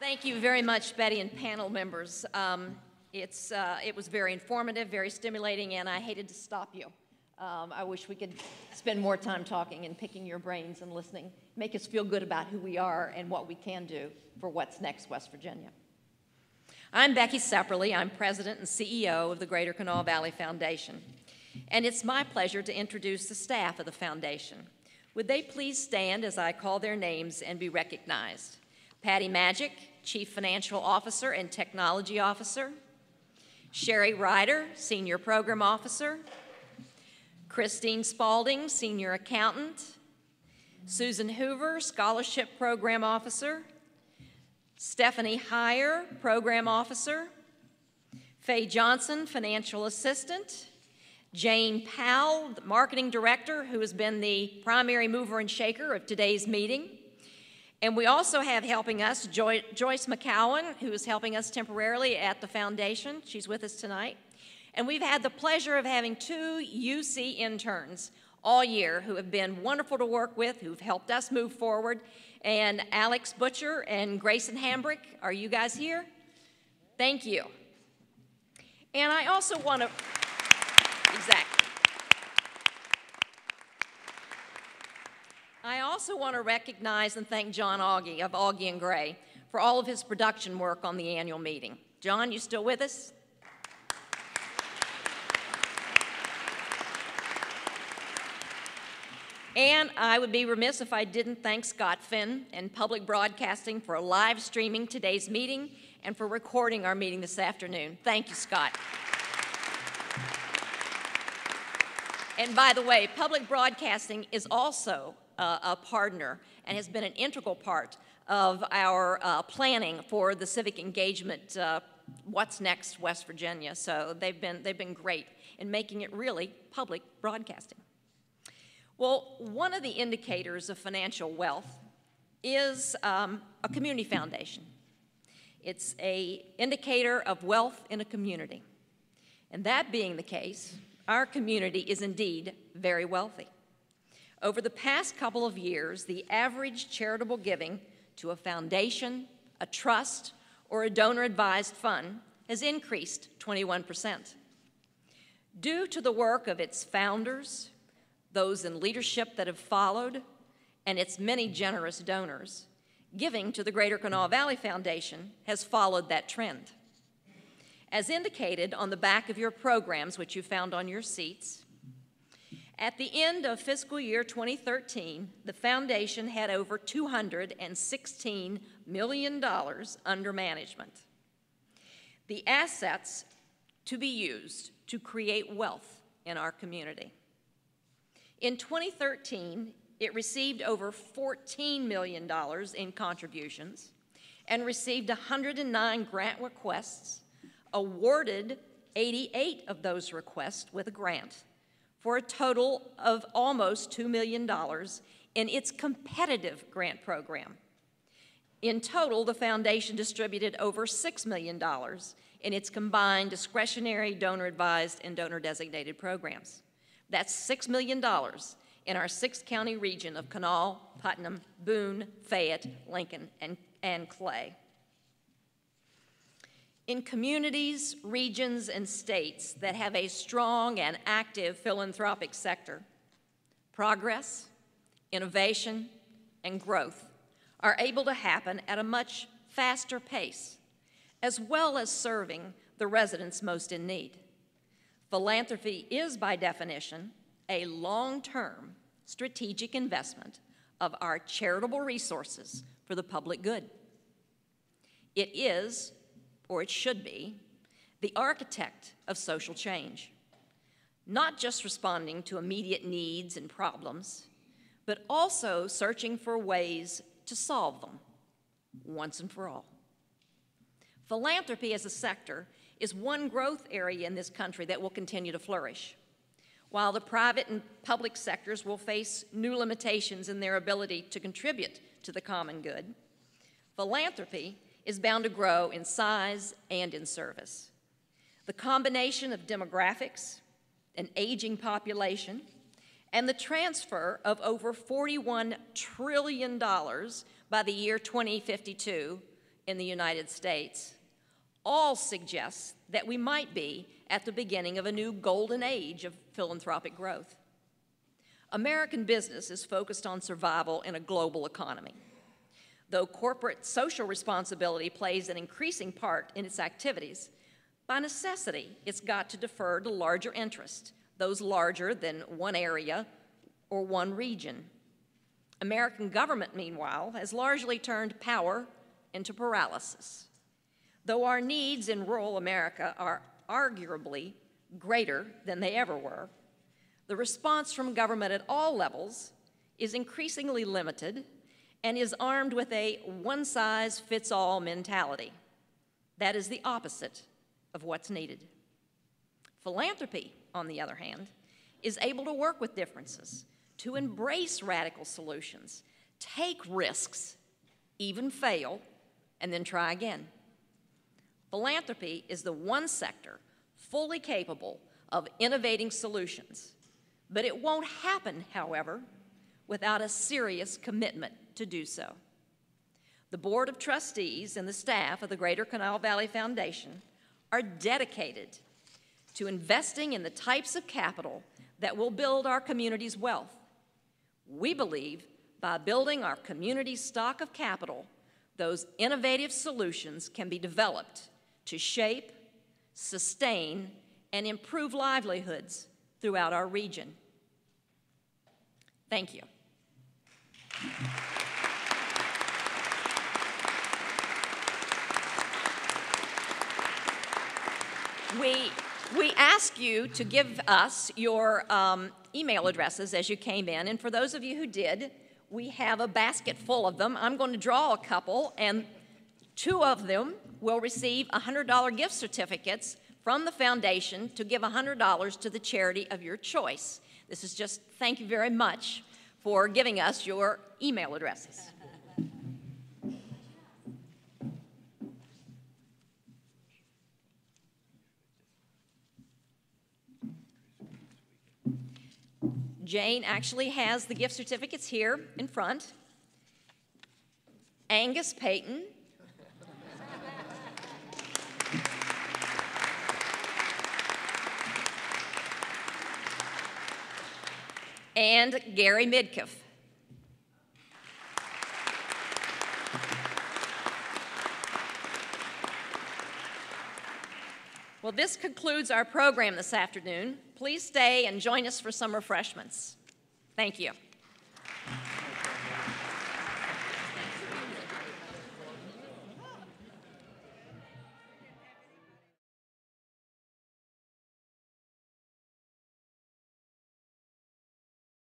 Thank you very much, Betty and panel members. It was very informative, very stimulating, and I hated to stop you. I wish we could spend more time talking and picking your brains and listening, make us feel good about who we are and what we can do for what's next, West Virginia. I'm Becky Ceperley. I'm President and CEO of the Greater Kanawha Valley Foundation, and it's my pleasure to introduce the staff of the foundation. Would they please stand as I call their names and be recognized? Patty Magic, Chief Financial Officer and Technology Officer. Sherry Ryder, Senior Program Officer. Christine Spalding, Senior Accountant. Susan Hoover, Scholarship Program Officer. Stephanie Heyer, Program Officer. Faye Johnson, Financial Assistant. Jane Powell, the Marketing Director, who has been the primary mover and shaker of today's meeting. And we also have helping us Joyce McCowan, who is helping us temporarily at the foundation. She's with us tonight. And we've had the pleasure of having 2 UC interns all year who have been wonderful to work with, who've helped us move forward. And Alex Butcher and Grayson Hambrick, are you guys here? Thank you. And I also want to, exactly. I also want to recognize and thank John Augie of Augie & Gray for all of his production work on the annual meeting. John, you still with us? And I would be remiss if I didn't thank Scott Finn and Public Broadcasting for live streaming today's meeting and for recording our meeting this afternoon. Thank you, Scott. And by the way, Public Broadcasting is also a partner and has been an integral part of our planning for the civic engagement, What's Next, West Virginia. So they've been great in making it really public broadcasting. Well, one of the indicators of financial wealth is a community foundation. It's an indicator of wealth in a community. And that being the case, our community is indeed very wealthy. Over the past couple of years, the average charitable giving to a foundation, a trust, or a donor-advised fund has increased 21%. Due to the work of its founders, those in leadership that have followed, and its many generous donors, giving to the Greater Kanawha Valley Foundation has followed that trend. As indicated on the back of your programs, which you found on your seats, at the end of fiscal year 2013, the foundation had over $216 million under management. The assets to be used to create wealth in our community. In 2013, it received over $14 million in contributions and received 109 grant requests, awarded 88 of those requests with a grant, for a total of almost $2 million in its competitive grant program. In total, the foundation distributed over $6 million in its combined discretionary, donor-advised, and donor-designated programs. That's $6 million in our 6-county region of Kanawha, Putnam, Boone, Fayette, Lincoln, and Clay. In communities, regions, and states that have a strong and active philanthropic sector, progress, innovation, and growth are able to happen at a much faster pace, as well as serving the residents most in need. Philanthropy is, by definition, a long-term strategic investment of our charitable resources for the public good. It is, or it should be, the architect of social change, not just responding to immediate needs and problems, but also searching for ways to solve them once and for all. Philanthropy as a sector is one growth area in this country that will continue to flourish. While the private and public sectors will face new limitations in their ability to contribute to the common good, philanthropy is bound to grow in size and in service. The combination of demographics, an aging population, and the transfer of over $41 trillion by the year 2052 in the United States, all suggest that we might be at the beginning of a new golden age of philanthropic growth. American business is focused on survival in a global economy. Though corporate social responsibility plays an increasing part in its activities, by necessity, it's got to defer to larger interests, those larger than one area or one region. American government, meanwhile, has largely turned power into paralysis. Though our needs in rural America are arguably greater than they ever were, the response from government at all levels is increasingly limited and is armed with a one-size-fits-all mentality. That is the opposite of what's needed. Philanthropy, on the other hand, is able to work with differences, to embrace radical solutions, take risks, even fail, and then try again. Philanthropy is the one sector fully capable of innovating solutions, but it won't happen, however, without a serious commitment to do so. The Board of Trustees and the staff of the Greater Canal Valley Foundation are dedicated to investing in the types of capital that will build our community's wealth. We believe by building our community's stock of capital, those innovative solutions can be developed to shape, sustain, and improve livelihoods throughout our region. Thank you. We ask you to give us your email addresses as you came in, and for those of you who did, we have a basket full of them. I'm going to draw a couple, and 2 of them will receive $100 gift certificates from the foundation to give $100 to the charity of your choice. This is just thank you very much for giving us your email addresses. Jane actually has the gift certificates here in front. Angus Payton. And Gary Midkiff. Well, this concludes our program this afternoon. Please stay and join us for some refreshments. Thank you.